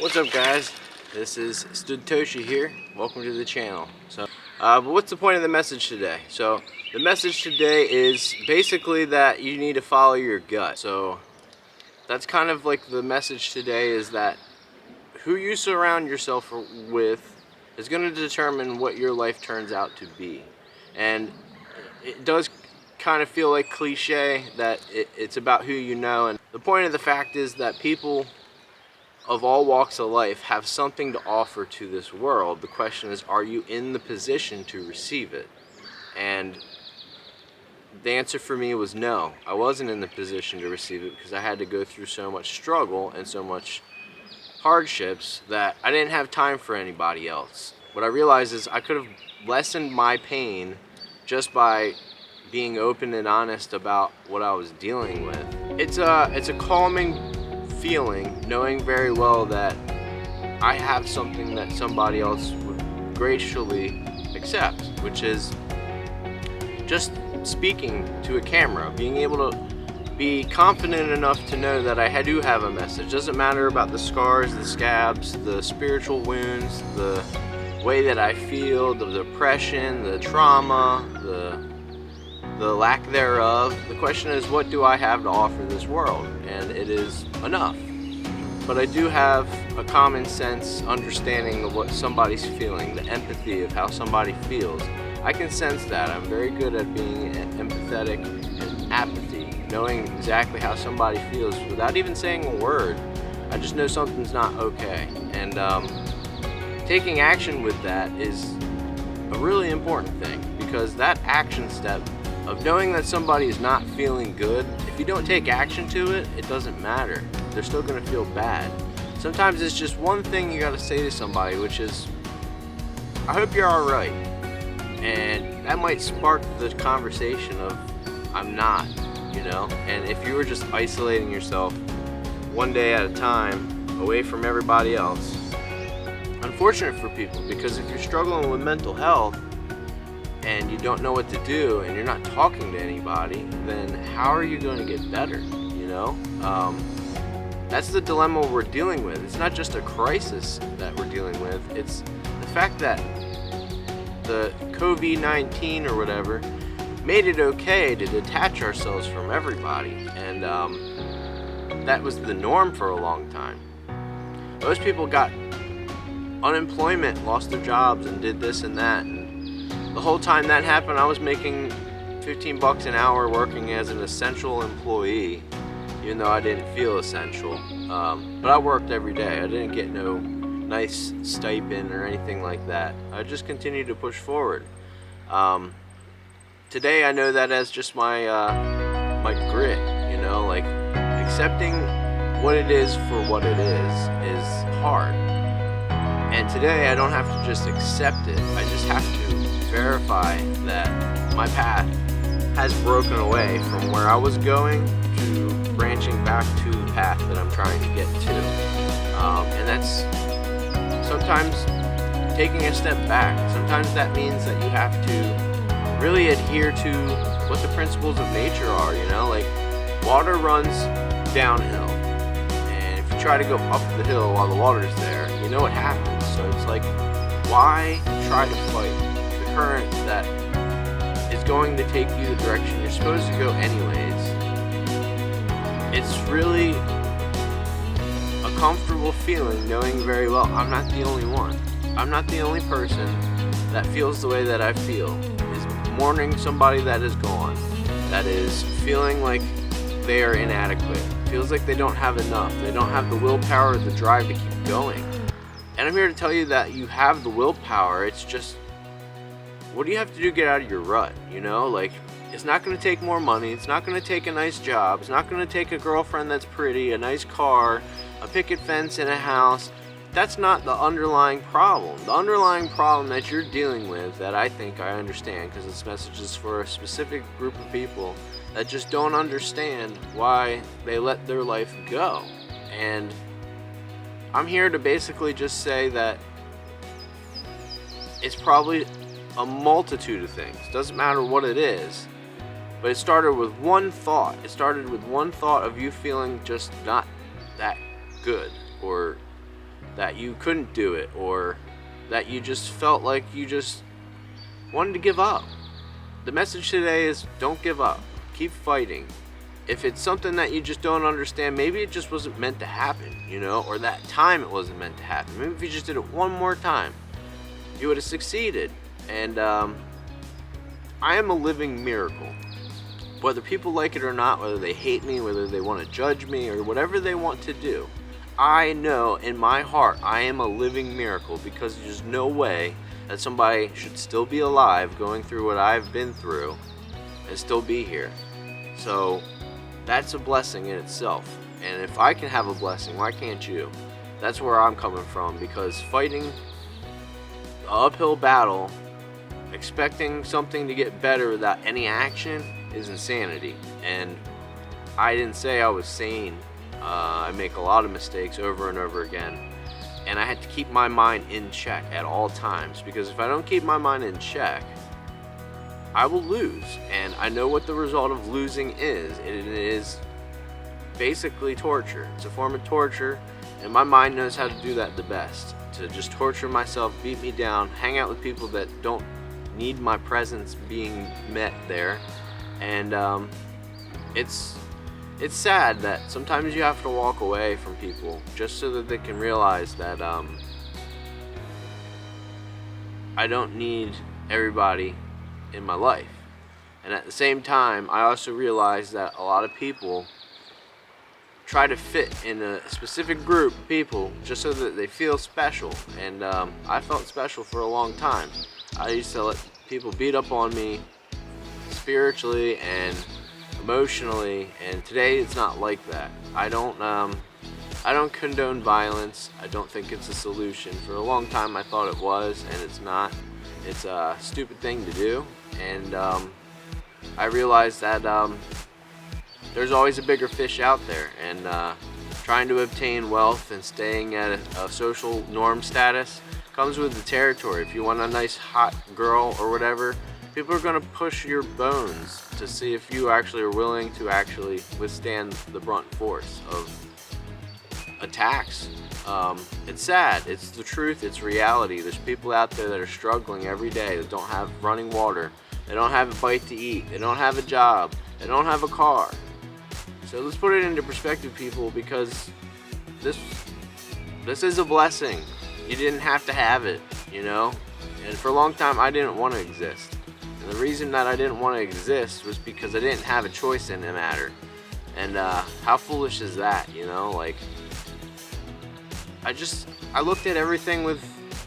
What's up, guys? This is Toshi here. Welcome to the channel. But what's the point of the message today? So the message today is basically that you need to follow your gut. So that's kind of like the message today, is that who you surround yourself with is going to determine what your life turns out to be. And it does kind of feel like cliche that it's about who you know. And the point of the fact is that people of all walks of life have something to offer to this world. The question is, are you in the position to receive it? And the answer for me was no. I wasn't in the position to receive it because I had to go through so much struggle and so much hardships that I didn't have time for anybody else. What I realized is I could have lessened my pain just by being open and honest about what I was dealing with. It's a calming feeling knowing very well that I have something that somebody else would graciously accept, which is just speaking to a camera, being able to be confident enough to know that I do have a message. Doesn't matter about the scars, the scabs, the spiritual wounds, the way that I feel, the depression, the trauma, the lack thereof. The question is, what do I have to offer this world? And it is enough. But I do have a common sense understanding of what somebody's feeling, the empathy of how somebody feels. I can sense that. I'm very good at being empathetic and apathy, knowing exactly how somebody feels without even saying a word. I just know something's not okay. And taking action with that is a really important thing, because that action step of knowing that somebody is not feeling good, if you don't take action to it, it doesn't matter. They're still gonna feel bad. Sometimes it's just one thing you gotta say to somebody, which is, I hope you're all right. And that might spark the conversation of, I'm not, you know? And if you were just isolating yourself one day at a time, away from everybody else, unfortunate for people, because if you're struggling with mental health, and you don't know what to do, and you're not talking to anybody, then how are you going to get better, you know? That's the dilemma we're dealing with. It's not just a crisis that we're dealing with, it's the fact that the COVID-19 or whatever made it okay to detach ourselves from everybody, and that was the norm for a long time. Most people got unemployment, lost their jobs, and did this and that. And the whole time that happened, I was making $15 an hour working as an essential employee, even though I didn't feel essential. But I worked every day. I didn't get no nice stipend or anything like that. I just continued to push forward. Today I know that as just my grit, you know, like accepting what it is for what it is hard. And today I don't have to just accept it, I just have to verify that my path has broken away from where I was going to branching back to the path that I'm trying to get to. And that's sometimes taking a step back. Sometimes that means that you have to really adhere to what the principles of nature are, you know? Like, water runs downhill, and if you try to go up the hill while the water's there, you know what happens. So it's like, why try to fight the current that is going to take you the direction you're supposed to go anyways? It's really a comfortable feeling knowing very well I'm not the only one. I'm not the only person that feels the way that I feel, is mourning somebody that is gone, that is feeling like they are inadequate, feels like they don't have enough, they don't have the willpower or the drive to keep going. And I'm here to tell you that you have the willpower. It's just, what do you have to do to get out of your rut, you know? Like, it's not going to take more money, it's not going to take a nice job, it's not going to take a girlfriend that's pretty, a nice car, a picket fence, and a house. That's not the underlying problem. The underlying problem that you're dealing with, that I think I understand, because this message is for a specific group of people that just don't understand why they let their life go. And I'm here to basically just say that it's probably a multitude of things. Doesn't matter what it is. But it started with one thought. It started with one thought of you feeling just not that good, or that you couldn't do it, or that you just felt like you just wanted to give up. The message today is don't give up. Keep fighting. If it's something that you just don't understand, maybe it just wasn't meant to happen, or that time it wasn't meant to happen. Maybe if you just did it one more time, you would have succeeded. And I am a living miracle. Whether people like it or not, whether they hate me, whether they want to judge me, or whatever they want to do, I know in my heart I am a living miracle, because there's no way that somebody should still be alive going through what I've been through and still be here. So that's a blessing in itself. And if I can have a blessing, why can't you? That's where I'm coming from, because fighting an uphill battle, expecting something to get better without any action, is insanity. And I didn't say I was sane. I make a lot of mistakes over and over again, and I had to keep my mind in check at all times, because if I don't keep my mind in check, I will lose. And I know what the result of losing is. It is basically torture. It's a form of torture, and my mind knows how to do that the best. To just torture myself, beat me down, hang out with people that don't need my presence being met there. And it's sad that sometimes you have to walk away from people just so that they can realize that I don't need everybody in my life. And at the same time, I also realize that a lot of people try to fit in a specific group of people just so that they feel special. And I felt special for a long time. I used to let people beat up on me spiritually and emotionally, and today it's not like that. I don't condone violence. I don't think it's a solution. For a long time I thought it was, and it's not. It's a stupid thing to do, and I realized that there's always a bigger fish out there, and trying to obtain wealth and staying at a social norm status comes with the territory. If you want a nice hot girl or whatever, people are going to push your bones to see if you actually are willing to actually withstand the brunt force of attacks. It's sad. It's the truth. It's reality. There's people out there that are struggling every day, that don't have running water. They don't have a bite to eat. They don't have a job. They don't have a car. So let's put it into perspective, people, because this is a blessing. You didn't have to have it, And for a long time, I didn't want to exist. And the reason that I didn't want to exist was because I didn't have a choice in the matter. And how foolish is that, Like, I looked at everything with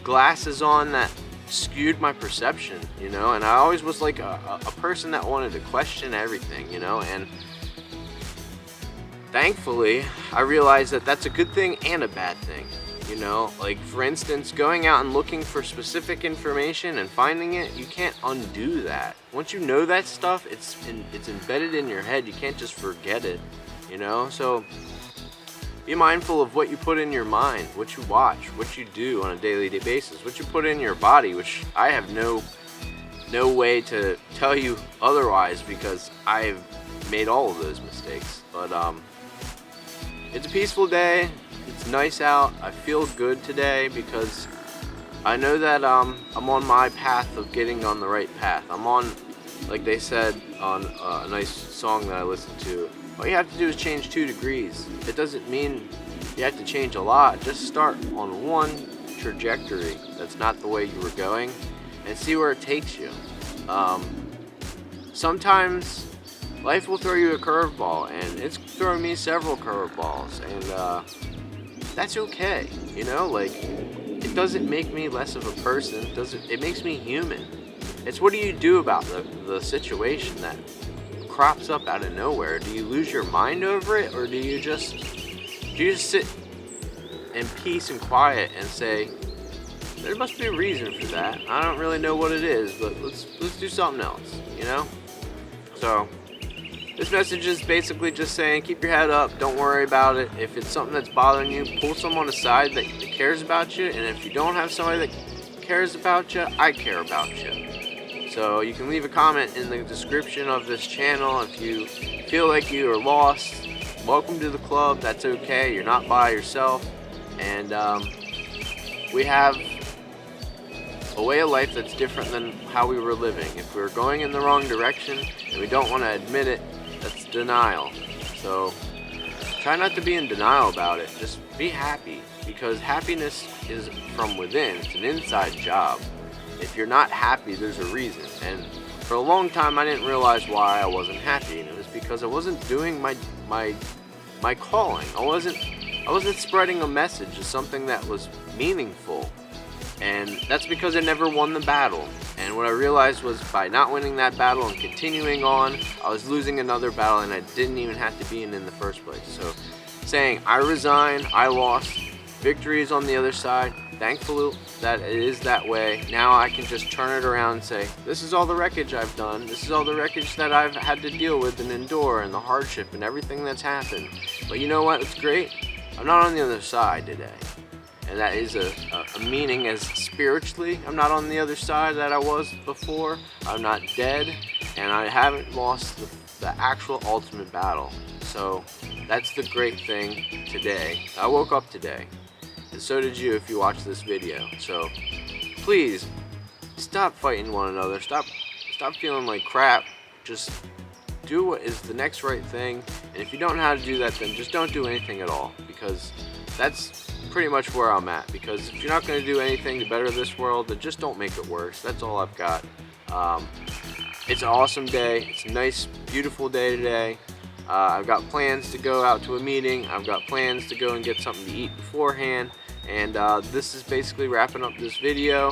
glasses on that skewed my perception, And I always was like a person that wanted to question everything, And thankfully, I realized that that's a good thing and a bad thing. Like, for instance, going out and looking for specific information and finding it, you can't undo that. Once you know that stuff, it's embedded in your head. You can't just forget it, So be mindful of what you put in your mind, what you watch, what you do on a daily basis, what you put in your body, which I have no way to tell you otherwise, because I've made all of those mistakes. But it's a peaceful day. It's nice out. I feel good today because I know that I'm on my path of getting on the right path. I'm on, like they said on a nice song that I listened to, all you have to do is change 2 degrees. It doesn't mean you have to change a lot. Just start on one trajectory that's not the way you were going and see where it takes you. Sometimes life will throw you a curveball, and it's thrown me several curveballs, and that's okay, Like, it doesn't make me less of a person. It makes me human. It's what do you do about the situation that crops up out of nowhere? Do you lose your mind over it, or do you just sit in peace and quiet and say, there must be a reason for that. I don't really know what it is, but let's do something else, So this message is basically just saying, keep your head up, don't worry about it. If it's something that's bothering you, pull someone aside that cares about you, and if you don't have somebody that cares about you, I care about you. So you can leave a comment in the description of this channel. If you feel like you are lost, welcome to the club. That's okay. You're not by yourself. And we have a way of life that's different than how we were living. If we're going in the wrong direction and we don't want to admit it, that's denial. So try not to be in denial about it. Just be happy, because happiness is from within. It's an inside job. If you're not happy, there's a reason. And for a long time, I didn't realize why I wasn't happy, and it was because I wasn't doing my calling. I wasn't spreading a message of something that was meaningful. And that's because I never won the battle. And what I realized was, by not winning that battle and continuing on, I was losing another battle, and I didn't even have to be in the first place. So saying, I resign, I lost, victory is on the other side. Thankfully that it is that way. Now I can just turn it around and say, this is all the wreckage I've done. This is all the wreckage that I've had to deal with and endure, and the hardship and everything that's happened. But you know what? It's great. I'm not on the other side today. And that is a meaning as spiritually, I'm not on the other side that I was before. I'm not dead, and I haven't lost the actual ultimate battle. So that's the great thing today. I woke up today, and so did you if you watch this video. So please stop fighting one another. Stop feeling like crap. Just do what is the next right thing. And if you don't know how to do that, then just don't do anything at all, because that's pretty much where I'm at. Because if you're not going to do anything to better this world, then just don't make it worse. That's all I've got. It's an awesome day. It's a nice, beautiful day today. I've got plans to go out to a meeting. I've got plans to go and get something to eat beforehand. And this is basically wrapping up this video.